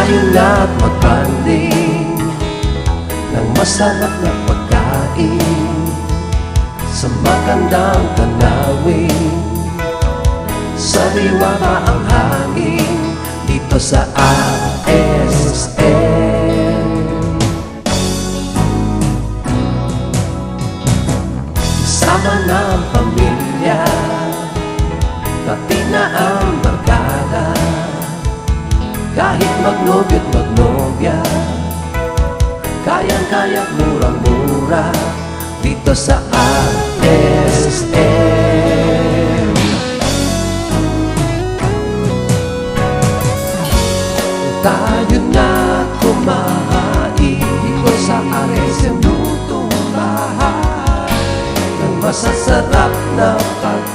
Tayo na't magbanding ng masarap na pagkain sa magandang tanawin, sariwa pa ang hangin dito sa ASM. Sama ng pamilya, pati na ang barkada, kahit magnobyo't magnobya, kayang-kaya't murang-mura dito sa ASM. Tayo na kumain dito sa ASM, lutong bahay ng masasarap na pagkain.